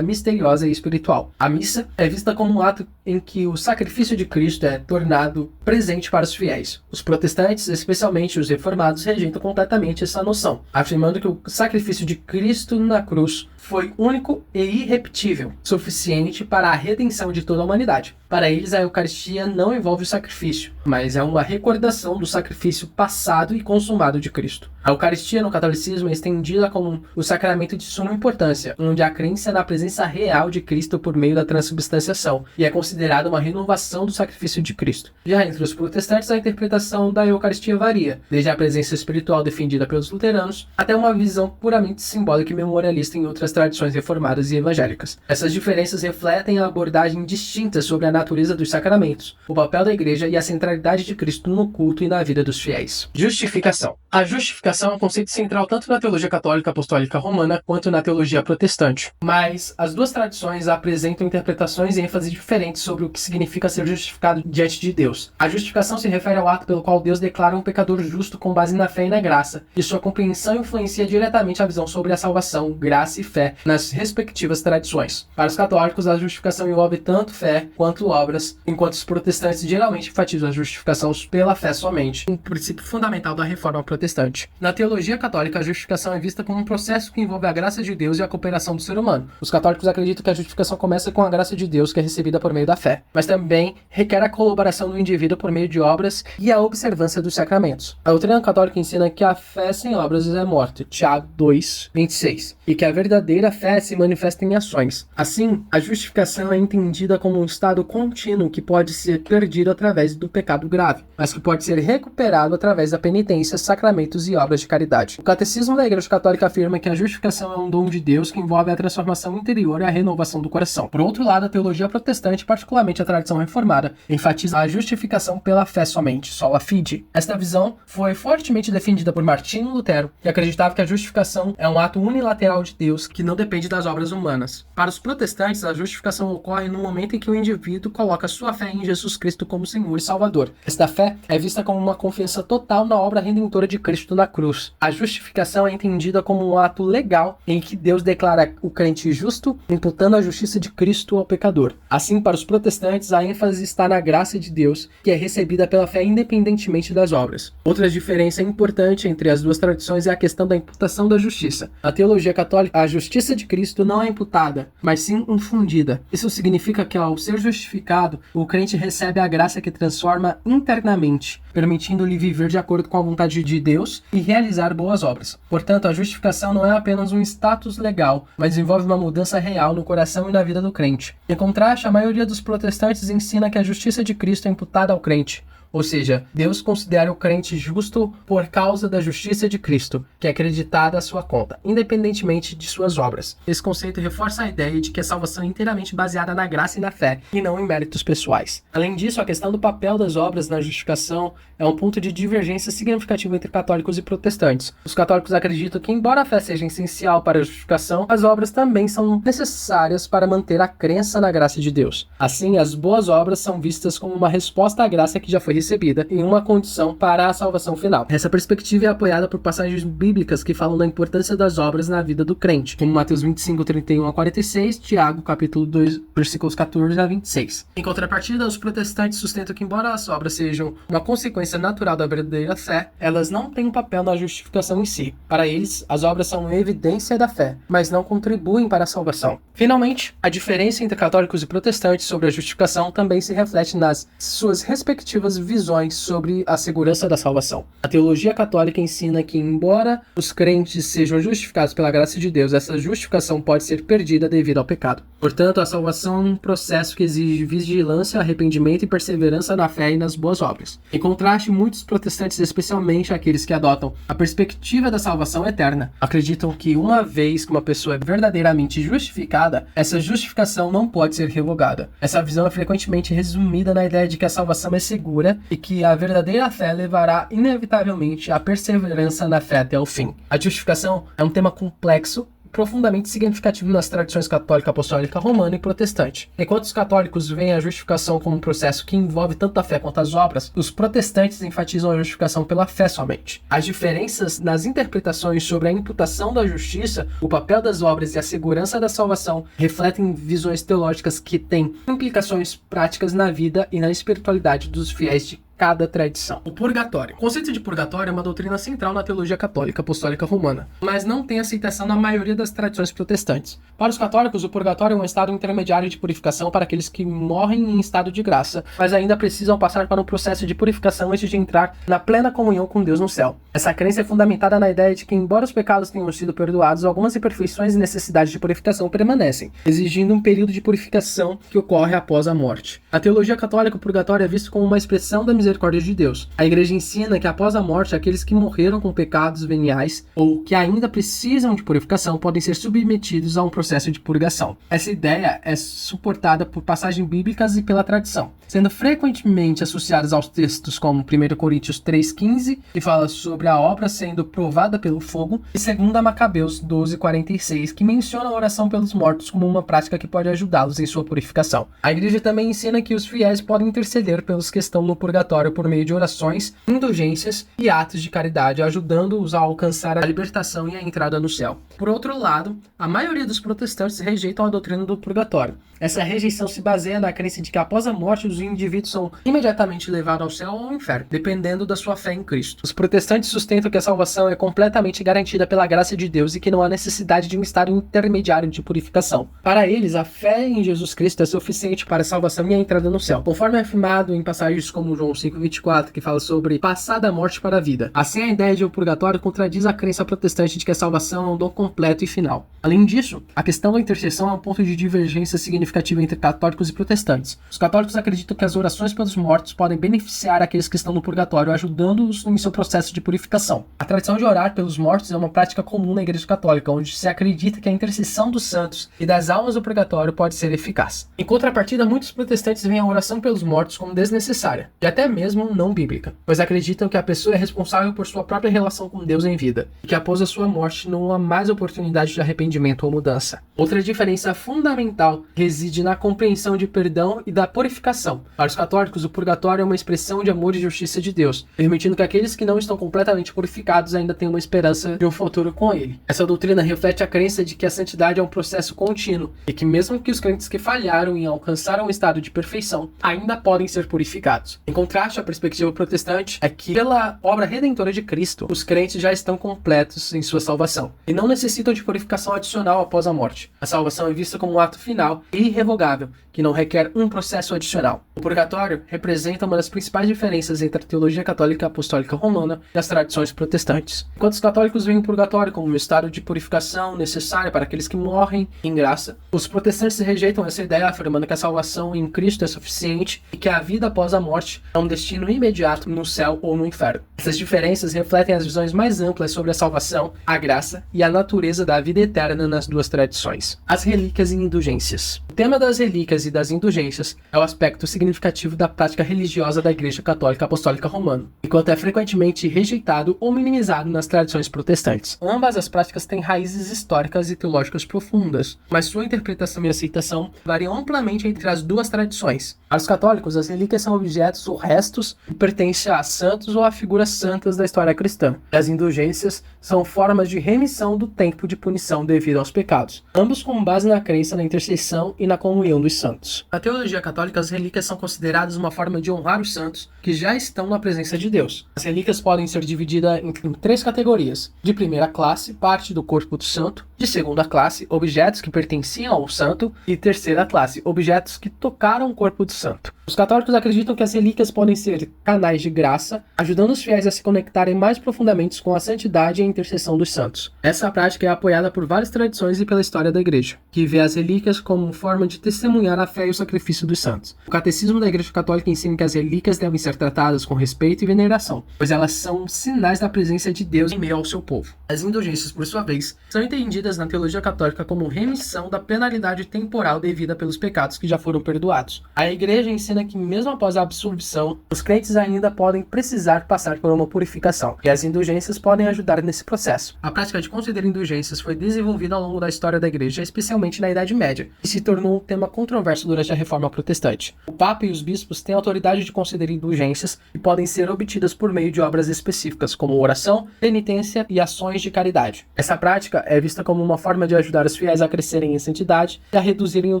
misteriosa e espiritual. A missa é vista como um ato em que o sacrifício de Cristo é tornado presente para os fiéis. Os protestantes, especialmente os reformados, rejeitam completamente essa noção, afirmando que o sacrifício de Cristo na cruz foi único e irrepetível, suficiente para a redenção de toda a humanidade. Para eles, a Eucaristia não envolve o sacrifício, mas é uma recordação do sacrifício passado e consumado de Cristo. A Eucaristia no catolicismo é estendida como o sacramento de suma importância, onde a crença na presença real de Cristo por meio da transubstanciação, e é considerada uma renovação do sacrifício de Cristo. Já entre os protestantes, a interpretação da Eucaristia varia, desde a presença espiritual defendida pelos luteranos, até uma visão puramente simbólica e memorialista em outras tradições reformadas e evangélicas. Essas diferenças refletem a abordagem distinta sobre a natureza dos sacramentos, o papel da Igreja e a centralidade de Cristo no culto e na vida dos fiéis. Justificação. A justificação é um conceito central tanto na teologia católica apostólica romana quanto na teologia protestante. Mas as duas tradições apresentam interpretações e ênfase diferentes sobre o que significa ser justificado diante de Deus. A justificação se refere ao ato pelo qual Deus declara um pecador justo com base na fé e na graça, e sua compreensão influencia diretamente a visão sobre a salvação, graça e fé nas respectivas tradições. Para os católicos, a justificação envolve tanto fé quanto obras, enquanto os protestantes geralmente enfatizam a justificação pela fé somente, um princípio fundamental da reforma protestante. Na teologia católica, a justificação é vista como um processo que envolve a graça de Deus e a cooperação do ser humano. Os católicos acreditam que a justificação começa com a graça de Deus, que é recebida por meio da fé, mas também requer a colaboração do indivíduo por meio de obras e a observância dos sacramentos. A doutrina católica ensina que a fé sem obras é morte, Tiago 2:26, e que a verdadeira fé se manifesta em ações. Assim, a justificação é entendida como um estado contínuo que pode ser perdido através do pecado grave, mas que pode ser recuperado através da penitência, sacramentos e obras de caridade. O Catecismo da Igreja Católica afirma que a justificação é um dom de Deus que envolve a transformação interior e a renovação do coração. Por outro lado, a teologia protestante, particularmente a tradição reformada, enfatiza a justificação pela fé somente, sola fide. Esta visão foi fortemente defendida por Martinho Lutero, que acreditava que a justificação é um ato unilateral de Deus que não depende das obras humanas. Para os protestantes, a justificação ocorre no momento em que o indivíduo coloca sua fé em Jesus Cristo como Senhor e Salvador. Esta fé é vista como uma confiança total na obra redentora de Cristo na cruz. A justificação é entendida como um ato legal em que Deus declara o crente justo, imputando a justiça de Cristo ao pecador. Assim, para os protestantes, a ênfase está na graça de Deus, que é recebida pela fé independentemente das obras. Outra diferença importante entre as duas tradições é a questão da imputação da justiça. Na teologia católica, a justiça de Cristo não é imputada, mas sim infundida. Isso significa que, ao ser justificado, o crente recebe a graça que transforma internamente, permitindo-lhe viver de acordo com a vontade de Deus e realizar boas obras. Portanto, a justificação não é apenas um status legal, mas envolve uma mudança real no coração e na vida do crente. Em contraste, a maioria dos protestantes ensina que a justiça de Cristo é imputada ao crente, ou seja, Deus considera o crente justo por causa da justiça de Cristo, que é acreditada à sua conta, independentemente de suas obras. Esse conceito reforça a ideia de que a salvação é inteiramente baseada na graça e na fé, e não em méritos pessoais. Além disso, a questão do papel das obras na justificação é um ponto de divergência significativo entre católicos e protestantes. Os católicos acreditam que, embora a fé seja essencial para a justificação, as obras também são necessárias para manter a crença na graça de Deus. Assim, as boas obras são vistas como uma resposta à graça que já foi recebida e uma condição para a salvação final. Essa perspectiva é apoiada por passagens bíblicas que falam da importância das obras na vida do crente, como Mateus 25, 31 a 46, Tiago, capítulo 2, versículos 14 a 26. Em contrapartida, os protestantes sustentam que, embora as obras sejam uma consequência natural da verdadeira fé, elas não têm um papel na justificação em si. Para eles, as obras são uma evidência da fé, mas não contribuem para a salvação. Finalmente, a diferença entre católicos e protestantes sobre a justificação também se reflete nas suas respectivas visões sobre a segurança da salvação. A teologia católica ensina que, embora os crentes sejam justificados pela graça de Deus, essa justificação pode ser perdida devido ao pecado. Portanto, a salvação é um processo que exige vigilância, arrependimento e perseverança na fé e nas boas obras. Em contraste, muitos protestantes, especialmente aqueles que adotam a perspectiva da salvação eterna, acreditam que uma vez que uma pessoa é verdadeiramente justificada, essa justificação não pode ser revogada. Essa visão é frequentemente resumida na ideia de que a salvação é segura e que a verdadeira fé levará inevitavelmente à perseverança na fé até o fim. A justificação é um tema complexo, profundamente significativo nas tradições católica, apostólica, romana e protestante. Enquanto os católicos veem a justificação como um processo que envolve tanto a fé quanto as obras, os protestantes enfatizam a justificação pela fé somente. As diferenças nas interpretações sobre a imputação da justiça, o papel das obras e a segurança da salvação refletem visões teológicas que têm implicações práticas na vida e na espiritualidade dos fiéis de cada tradição. O purgatório. O conceito de purgatório é uma doutrina central na teologia católica apostólica romana, mas não tem aceitação na maioria das tradições protestantes. Para os católicos, o purgatório é um estado intermediário de purificação para aqueles que morrem em estado de graça, mas ainda precisam passar por um processo de purificação antes de entrar na plena comunhão com Deus no céu. Essa crença é fundamentada na ideia de que, embora os pecados tenham sido perdoados, algumas imperfeições e necessidades de purificação permanecem, exigindo um período de purificação que ocorre após a morte. Na teologia católica, o purgatório é visto como uma expressão da misericórdia de Deus. A igreja ensina que após a morte, aqueles que morreram com pecados veniais ou que ainda precisam de purificação podem ser submetidos a um processo de purgação. Essa ideia é suportada por passagens bíblicas e pela tradição, sendo frequentemente associadas aos textos como 1 Coríntios 3,15, que fala sobre a obra sendo provada pelo fogo, e 2 Macabeus 12,46, que menciona a oração pelos mortos como uma prática que pode ajudá-los em sua purificação. A igreja também ensina que os fiéis podem interceder pelos que estão no purgatório por meio de orações, indulgências e atos de caridade, ajudando-os a alcançar a libertação e a entrada no céu. Por outro lado, a maioria dos protestantes rejeitam a doutrina do purgatório. Essa rejeição se baseia na crença de que após a morte os indivíduos são imediatamente levados ao céu ou ao inferno, dependendo da sua fé em Cristo. Os protestantes sustentam que a salvação é completamente garantida pela graça de Deus e que não há necessidade de um estado intermediário de purificação. Para eles, a fé em Jesus Cristo é suficiente para a salvação e a entrada no céu, conforme é afirmado em passagens como João 5,24, que fala sobre passar da morte para a vida. Assim, a ideia de um purgatório contradiz a crença protestante de que a salvação é um dom completo e final. Além disso, a questão da intercessão é um ponto de divergência significativa entre católicos e protestantes. Os católicos acreditam que as orações pelos mortos podem beneficiar aqueles que estão no purgatório, ajudando-os em seu processo de purificação. A tradição de orar pelos mortos é uma prática comum na Igreja Católica, onde se acredita que a intercessão dos santos e das almas do purgatório pode ser eficaz. Em contrapartida, muitos protestantes veem a oração pelos mortos como desnecessária, e até mesmo não bíblica, pois acreditam que a pessoa é responsável por sua própria relação com Deus em vida, e que após a sua morte não há mais oportunidade de arrependimento ou mudança. Outra diferença fundamental reside na compreensão de perdão e da purificação. Para os católicos, o purgatório é uma expressão de amor e justiça de Deus, permitindo que aqueles que não estão completamente purificados ainda tenham uma esperança de um futuro com Ele. Essa doutrina reflete a crença de que a santidade é um processo contínuo, e que mesmo que os crentes que falharam em alcançar um estado de perfeição, ainda podem ser purificados. Em contraste, a perspectiva protestante é que, pela obra redentora de Cristo, os crentes já estão completos em sua salvação, e não necessitam de purificação adicional após a morte. A salvação é vista como um ato final e irrevogável, que não requer um processo adicional. O purgatório representa uma das principais diferenças entre a teologia católica apostólica romana e as tradições protestantes. Enquanto os católicos veem o purgatório como um estado de purificação necessário para aqueles que morrem em graça, os protestantes rejeitam essa ideia, afirmando que a salvação em Cristo é suficiente e que a vida após a morte é um destino imediato no céu ou no inferno. Essas diferenças refletem as visões mais amplas sobre a salvação, a graça e a natureza da vida eterna nas duas tradições. As relíquias e indulgências. O tema das relíquias e das indulgências é o aspecto significativo da prática religiosa da Igreja Católica Apostólica Romana, enquanto é frequentemente rejeitado ou minimizado nas tradições protestantes. Ambas as práticas têm raízes históricas e teológicas profundas, mas sua interpretação e aceitação variam amplamente entre as duas tradições. Para os católicos, as relíquias são objetos ou restos que pertencem a santos ou a figuras santas da história cristã. E as indulgências são formas de remissão do tempo de punição devido aos pecados, ambos com base na crença na intercessão e na comunhão dos santos. Na teologia católica, as relíquias são consideradas uma forma de honrar os santos que já estão na presença de Deus. As relíquias podem ser divididas em 3 categorias. De primeira classe, parte do corpo do santo. De segunda classe, objetos que pertenciam ao santo. E terceira classe, objetos que tocaram o corpo do santo. Os católicos acreditam que as relíquias podem ser canais de graça, ajudando os fiéis a se conectarem mais profundamente com a santidade e a intercessão dos santos. Essa prática é apoiada por várias tradições e pela história da Igreja, que vê as relíquias como forma de testemunhar a fé e o sacrifício dos santos. O catecismo da Igreja Católica ensina que as relíquias devem ser tratadas com respeito e veneração, pois elas são sinais da presença de Deus em meio ao seu povo. As indulgências, por sua vez, são entendidas na teologia católica como remissão da penalidade temporal devida pelos pecados que já foram perdoados. A Igreja ensina que mesmo após a absolvição, os crentes ainda podem precisar passar por uma purificação, e as indulgências podem ajudar nesse processo. A prática de conceder indulgências foi desenvolvida ao longo da história da Igreja, especialmente na Idade Média, e se tornou um tema controverso durante a Reforma Protestante. O Papa e os bispos têm autoridade de conceder indulgências e podem ser obtidas por meio de obras específicas, como oração, penitência e ações de caridade. Essa prática é vista como uma forma de ajudar os fiéis a crescerem em santidade e a reduzirem o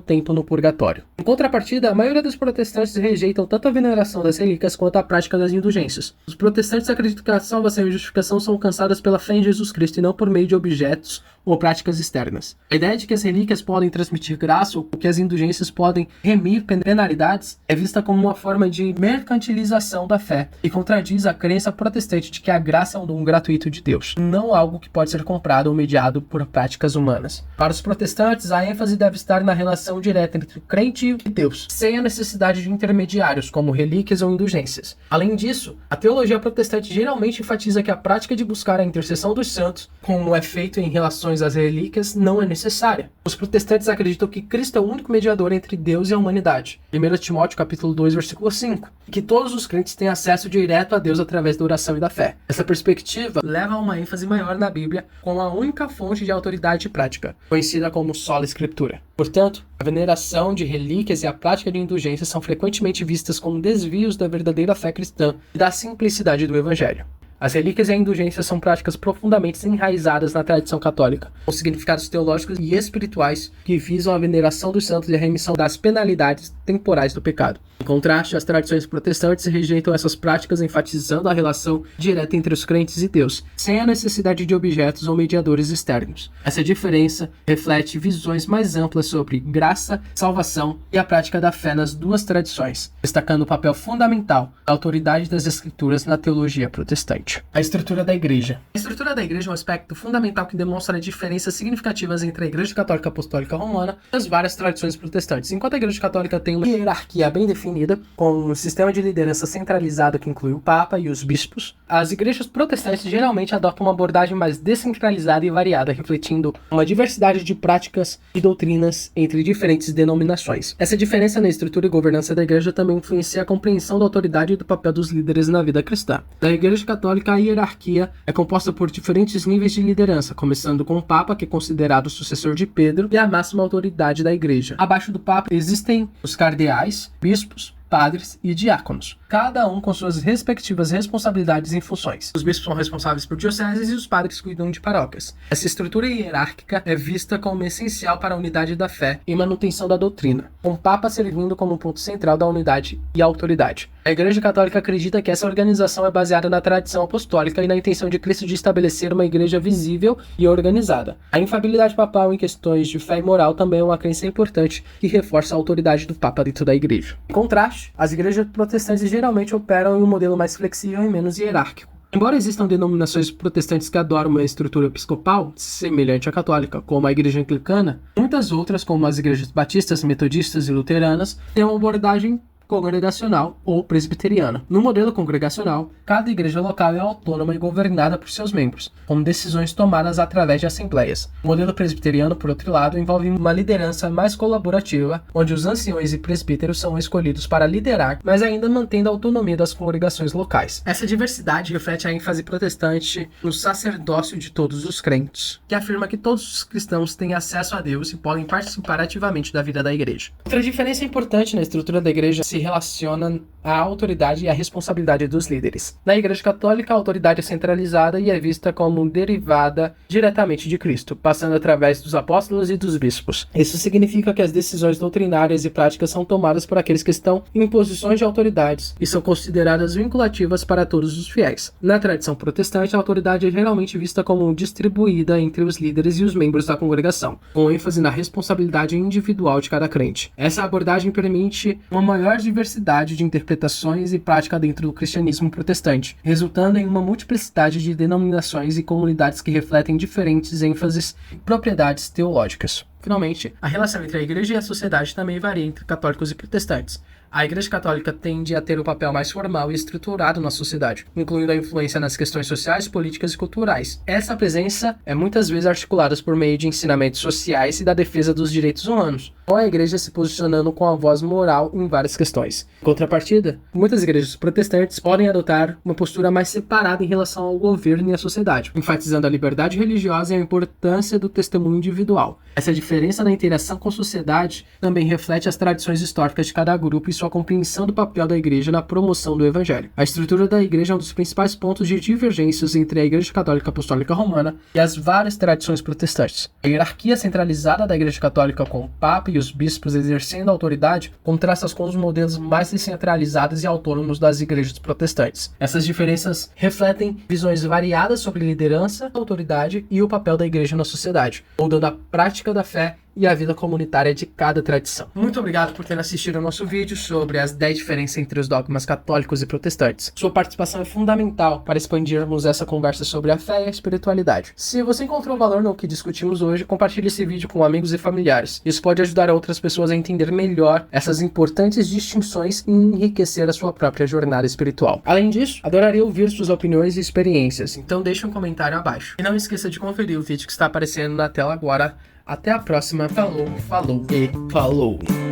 tempo no purgatório. Em contrapartida, a maioria dos protestantes rejeitam tanto a veneração das relíquias quanto a prática das indulgências. Os protestantes acreditam que a salvação e a justificação são alcançadas pela fé em Jesus Cristo e não por meio de objetos ou práticas externas. A ideia de que as relíquias podem transmitir graça ou que as indulgências podem remir penalidades é vista como uma forma de mercantilização da fé e contradiz a crença protestante de que a graça é um dom gratuito de Deus, não algo que pode ser comprado ou mediado por práticas humanas. Para os protestantes, a ênfase deve estar na relação direta entre o crente e Deus, sem a necessidade de intermediários, como relíquias ou indulgências. Além disso, a teologia protestante geralmente enfatiza que a prática de buscar a intercessão dos santos, como é feito em relações às relíquias, não é necessária. Os protestantes acreditam que Cristo é o único mediador entre Deus e a humanidade. 1 Timóteo capítulo 2, versículo 5. E que todos os crentes têm acesso direto a Deus através da oração e da fé. Essa perspectiva leva a uma ênfase maior na Bíblia como a única fonte de autoridade prática, conhecida como sola Escritura. Portanto, a veneração de relíquias e a prática de indulgências são frequentemente vistas como desvios da verdadeira fé cristã e da simplicidade do Evangelho. As relíquias e a indulgência são práticas profundamente enraizadas na tradição católica, com significados teológicos e espirituais que visam a veneração dos santos e a remissão das penalidades temporais do pecado. Em contraste, as tradições protestantes rejeitam essas práticas, enfatizando a relação direta entre os crentes e Deus, sem a necessidade de objetos ou mediadores externos. Essa diferença reflete visões mais amplas sobre graça, salvação e a prática da fé nas duas tradições, destacando o papel fundamental da autoridade das Escrituras na teologia protestante. A estrutura da Igreja. A estrutura da Igreja é um aspecto fundamental que demonstra diferenças significativas entre a Igreja Católica Apostólica Romana e as várias tradições protestantes. Enquanto a Igreja Católica tem uma hierarquia bem definida, com um sistema de liderança centralizado que inclui o Papa e os bispos, as igrejas protestantes geralmente adotam uma abordagem mais descentralizada e variada, refletindo uma diversidade de práticas e doutrinas entre diferentes denominações. Essa diferença na estrutura e governança da Igreja também influencia a compreensão da autoridade e do papel dos líderes na vida cristã. Na Igreja Católica, a hierarquia é composta por diferentes níveis de liderança, começando com o Papa, que é considerado o sucessor de Pedro, e a máxima autoridade da Igreja. Abaixo do Papa existem os cardeais, bispos, padres e diáconos, cada um com suas respectivas responsabilidades e funções. Os bispos são responsáveis por dioceses e os padres cuidam de paróquias. Essa estrutura hierárquica é vista como essencial para a unidade da fé e manutenção da doutrina, com o Papa servindo como ponto central da unidade e autoridade. A Igreja Católica acredita que essa organização é baseada na tradição apostólica e na intenção de Cristo de estabelecer uma igreja visível e organizada. A infalibilidade papal em questões de fé e moral também é uma crença importante que reforça a autoridade do Papa dentro da Igreja. Em contraste, as igrejas protestantes geralmente operam em um modelo mais flexível e menos hierárquico. Embora existam denominações protestantes que adoram uma estrutura episcopal semelhante à católica, como a Igreja Anglicana, muitas outras, como as igrejas batistas, metodistas e luteranas, têm uma abordagem congregacional ou presbiteriana. No modelo congregacional, cada igreja local é autônoma e governada por seus membros, com decisões tomadas através de assembleias. O modelo presbiteriano, por outro lado, envolve uma liderança mais colaborativa, onde os anciões e presbíteros são escolhidos para liderar, mas ainda mantendo a autonomia das congregações locais. Essa diversidade reflete a ênfase protestante no sacerdócio de todos os crentes, que afirma que todos os cristãos têm acesso a Deus e podem participar ativamente da vida da igreja. Outra diferença importante na estrutura da igreja se relaciona à autoridade e à responsabilidade dos líderes. Na Igreja Católica, a autoridade é centralizada e é vista como derivada diretamente de Cristo, passando através dos apóstolos e dos bispos. Isso significa que as decisões doutrinárias e práticas são tomadas por aqueles que estão em posições de autoridades e são consideradas vinculativas para todos os fiéis. Na tradição protestante, a autoridade é geralmente vista como distribuída entre os líderes e os membros da congregação, com ênfase na responsabilidade individual de cada crente. Essa abordagem permite uma maior diversidade de interpretações e prática dentro do cristianismo protestante, resultando em uma multiplicidade de denominações e comunidades que refletem diferentes ênfases e propriedades teológicas. Finalmente, a relação entre a igreja e a sociedade também varia entre católicos e protestantes. A Igreja Católica tende a ter um papel mais formal e estruturado na sociedade, incluindo a influência nas questões sociais, políticas e culturais. Essa presença é muitas vezes articulada por meio de ensinamentos sociais e da defesa dos direitos humanos, com a Igreja se posicionando com a voz moral em várias questões. Em contrapartida, muitas igrejas protestantes podem adotar uma postura mais separada em relação ao governo e à sociedade, enfatizando a liberdade religiosa e a importância do testemunho individual. Essa diferença na interação com a sociedade também reflete as tradições históricas de cada grupo e sua compreensão do papel da igreja na promoção do evangelho. A estrutura da igreja é um dos principais pontos de divergências entre a Igreja Católica Apostólica Romana e as várias tradições protestantes. A hierarquia centralizada da Igreja Católica, com o Papa e os bispos exercendo a autoridade, contrasta com os modelos mais descentralizados e autônomos das igrejas protestantes. Essas diferenças refletem visões variadas sobre liderança, autoridade e o papel da igreja na sociedade, moldando a prática da fé e a vida comunitária de cada tradição. Muito obrigado por ter assistido ao nosso vídeo sobre as 10 diferenças entre os dogmas católicos e protestantes. Sua participação é fundamental para expandirmos essa conversa sobre a fé e a espiritualidade. Se você encontrou valor no que discutimos hoje, compartilhe esse vídeo com amigos e familiares. Isso pode ajudar outras pessoas a entender melhor essas importantes distinções e enriquecer a sua própria jornada espiritual. Além disso, adoraria ouvir suas opiniões e experiências, então deixe um comentário abaixo. E não esqueça de conferir o vídeo que está aparecendo na tela agora. Até a próxima. Falou, falou e falou.